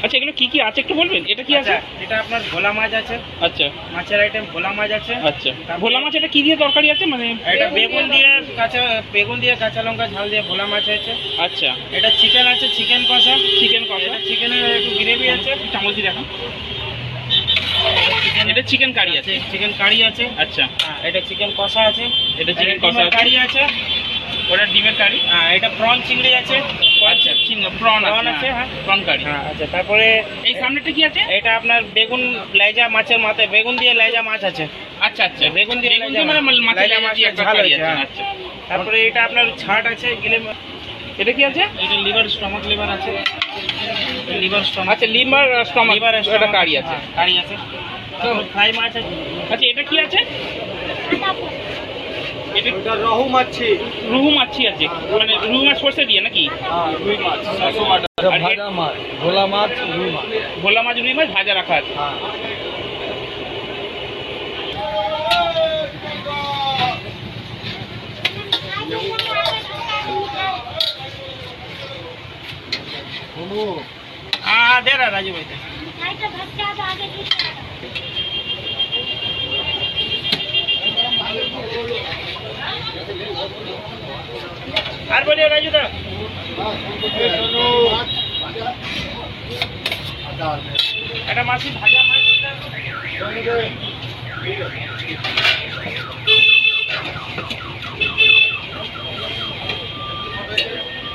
আচ্ছা, এগুলো কি কি আছে একটু বলবেন? এটা কি আছে? এটা আপনার ভোলা মাছ আছে। আচ্ছা, মাছের আইটেম ভোলা মাছ আছে। আচ্ছা, ভোলা মাছ এটা কি দিয়ে তরকারি আছে? মানে এটা বেগুন দিয়ে কাঁচা লঙ্কা ঝাল দিয়ে ভোলা মাছ আছে। আচ্ছা, এটা চিকেন আছে, চিকেন কষা। চিকেন কষা, চিকেনের একটু গ্রেভি আছে। চামচ দিয়ে দেখান। এটা চিকেন কারি আছে, চিকেন কারি আছে। আচ্ছা, এটা চিকেন কষা আছে। এটা চিকেন কষা কারি আছে। ওটা ডিমের কারি। এটা প্রন চিংড়ি আছে। আচ্ছা, প্রন আছে। হ্যাঁ, প্রন কারি। আচ্ছা, তারপরে এই সামনেটা কি আছে? এটা আপনার বেগুন লেজা মাছের মাথায় বেগুন দিয়ে লেজা মাছ আছে। আচ্ছা আচ্ছা, বেগুন দিয়ে মানে মাছের লেজা মাছ ঝাল আছে। আচ্ছা, তারপরে এটা আপনার ছাট আছে গিলে। এটা কি আছে? এটা লিভার স্টমাক লিভার আছে। Liver stomach. আচ্ছা, লিভার স্টমাক, এটা কারি আছে। কারি আছে। ফ্রাই মাছ আছে। আচ্ছা, এটা কি আছে? এটা রহু মাছি। রুহু মাছি আছে, মানে রুহু মাছ সরষে দিয়ে নাকি? রুই মাছ। ভাজা মাছ, ভোলা মাছ, রুই মাছ। ভোলা মাছ, রুই মাছ ভাজা রাখা আছে। दे रहा राजू भाई। আর বলিও রাজু দা। এটা মাছি ভাজা মাছ।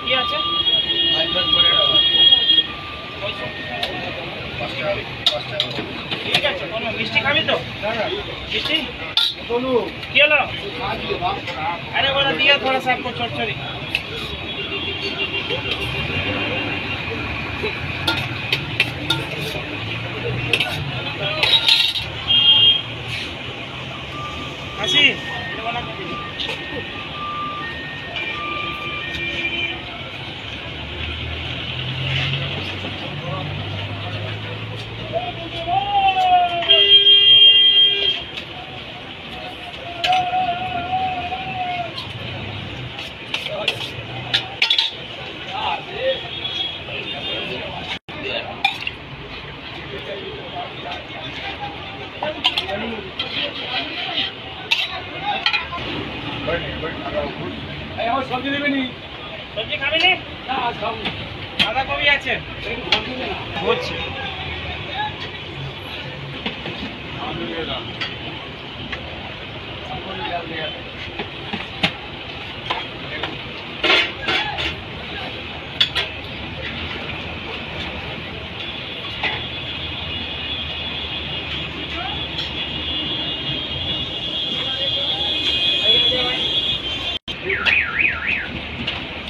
কি আছে? ঠিক আছে, কোনো মিষ্টি খাবি তো? मिष्टी কি হলো? अरे बोला दिया थोड़ा सा आपको छोट छोटी। हंसी সবজি দেবে নি? সবজি খাবি নি? বাঁধাকপি আছে। হচ্ছে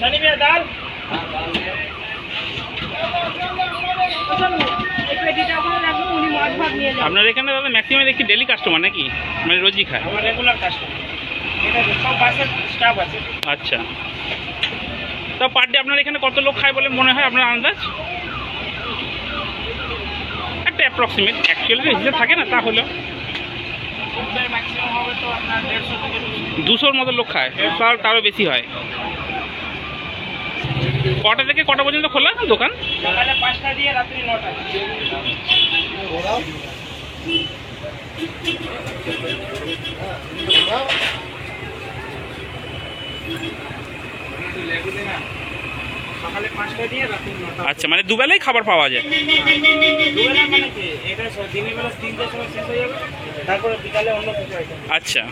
शनि भैया दाल। আপনার এখানে দাদা ম্যাক্সিমাম দেখি ডেলি কাস্টমার নাকি, মানে রোজই খায়? আমার রেগুলার কাস্টমার। এটা সব বাসের স্টাফ আছে। আচ্ছা, তা পার ডে আপনার এখানে কত লোক খায় বলে মনে হয় আপনার আন্দাজ? একটা অ্যাপ্রক্সিমেট, অ্যাকচুয়ালি হিসেবে থাকে না, তা হলেও ম্যাক্সিমাম হবে তো আপনার 150 থেকে 200-র মতো লোক খায়, তারও বেশি হয়। কটা থেকে কটা পর্যন্ত খোলা দোকান? সকালে 5টা দিয়ে রাত্রি 9টা। সকালে 5টা দিয়ে রাত্রি 9টা। আচ্ছা, মানে দুবেলাই খাবার পাওয়া যায়? দুবেলা মানে কি, এটা দিনের বেলা 3টার সময় শেষ হয়ে যাবে, তারপরে বিকালে অন্য কিছু আইটেম। আচ্ছা,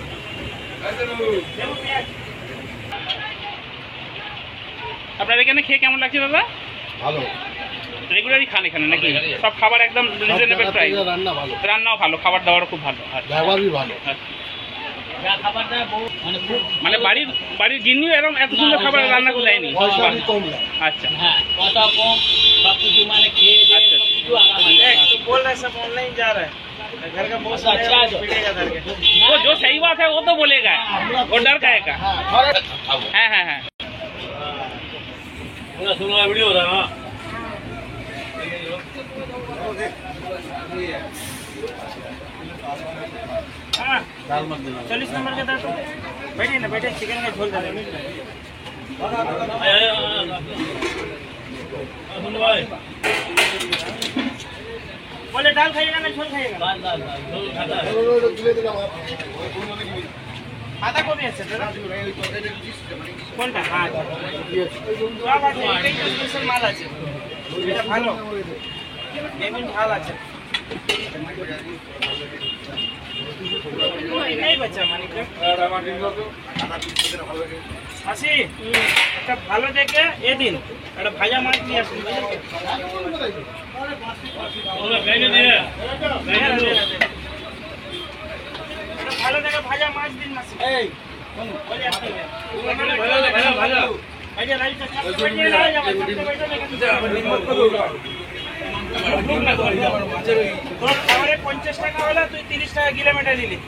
আপনার এখানে খেয়ে কেমন লাগছে দাদা? ভালো। রেগুলারই খান এখানে নাকি? সব খাবার একদম রিজনেবল প্রাইস? রান্না ভালো, রান্নাও ভালো, খাবার দাবারও খুব ভালো। ব্যবহারই ভালো। খাবারটা মানে বাড়ির গিন্নিও এরকম এত সুন্দর খাবার রান্না করে দেয়নি? পয়সা কম লাগে। আচ্ছা, হ্যাঁ, কথা কম, सब कुछ माने खेल अच्छा, तो आराम है। तो बोल रहे सब ऑनलाइन जा रहे हैं, घर का बहुत अच्छा पिटेगा घर के। वो जो सही बात है वो तो बोलेगा, वो डर काहेगा? हाँ हाँ हाँ, पूरा सुनो वीडियो हो रहा है। हाँ, 40 नंबर का था तो बैठिए ना, बैठे, चिकन का झोल डाले। सुन भाई बोले डाल खाइएगा ना झोल खाइएगा? তুলে দিলাম आधा को भी আছে দাদা কোনটা হ্যাঁ সব আছে এটাই তো স্পেশাল মাল আছে এটা ভালো এমন ঝাল আছে नहीं बच्चा मानिक আসি একটা ভালো দেখে এদিন একটা ভাজা মাছ নিয়ে আসুন ভালো দেখে ভাজা মাছ দিন না এই তোর খাবারে 50 টাকা হলে তুই 30 টাকা কিলোমিটার নিলি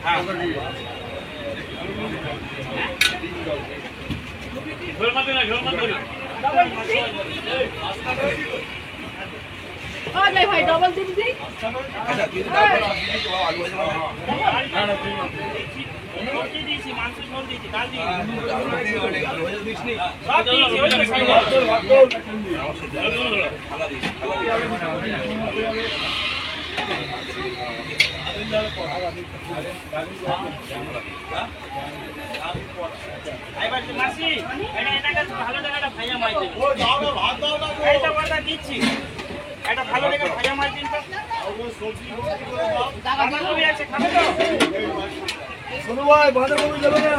হ্যাঁ ঝোল মাছ না ঝোল মাছ ধরি आ जाए भाई डबल दे दी मांस छोड़ दीजिए डाल দীজিए মাসি এটা ভালো জায়গাটা ভাজা মাছ দিচ্ছি এটা ভালো দেখে ভাজা মাছ দিন তো বাঁধাকপি আছে খাবে তো শোনো ভাই বাঁধাকপি দেবে না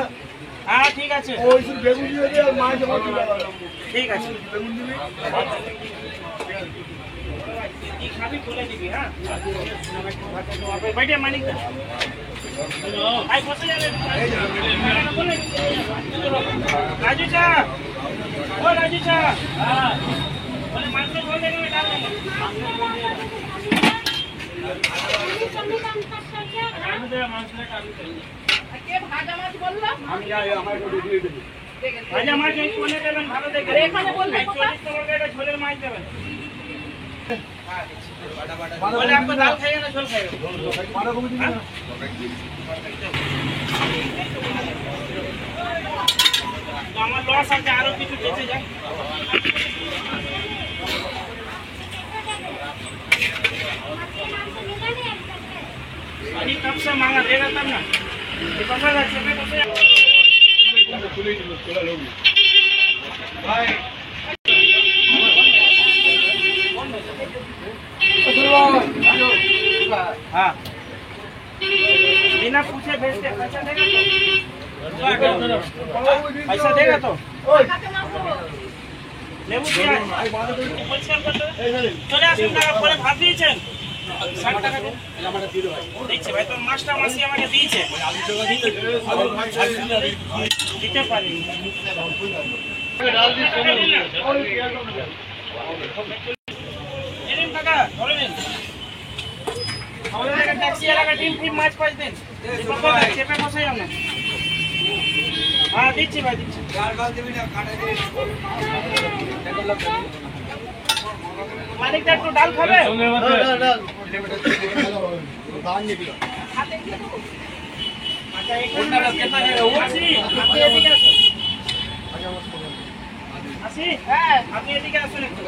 হ্যাঁ ঠিক আছে ওই শুধু বেগুন দিয়ে দে আর মাছ আমার দিবে ঠিক আছে বেগুন দিবি কি খাবি বলে দিবি হ্যাঁ বাইরে মানিক আই বসে যাবে রাজু চা ও রাজু চা হ্যাঁ বলে মাছ ঝোল দেবে ডাল দেবে আলু দেবে মাছ দেবে আলু দেবে के भाजा माछ बोललो আমি যাই আমার একটু দিয়ে দেবে ভাজা মাছ এই কোনে দেবেন ভালো দেখে এখানে বললে 40 টাকা একটা ঝোলের মাছ দেবেন বলে আপনি ডাল খাইয়ে না ঝোল খাইয়ে বাঁধাকপি দিবি না তো আমার লস আছে আরো কিছু বেঁচে যায় अभी कब से मांगा देगा तब ना ये पकड़ रखे मैं कब से भाई हाँ बिना पूछे भेजते पैसा देगा तो पैसा देगा तो খাতে না গো লেবু দিয়া চলে আসুন টাকা পরে ভাত দিয়েছেন 60 টাকা দিন দিচ্ছে ভাই তোর মাছটা মাসি আমাকে দিয়েছে দিতে পারি এদিন টাকা ধরে নিন আমাদের একটা ট্যাক্সি এলাকা ডিম ফিম মাছ পাঁচ দিন চেপে বসাই আমরা হ্যাঁ দিচ্ছি ভাই দিচ্ছি মালিকটা একটু ডাল খাবে দান দিবি আচ্ছা এখানে আসি আপনি এদিকে আসুন আসি হ্যাঁ আপনি এদিকে আসুন একটু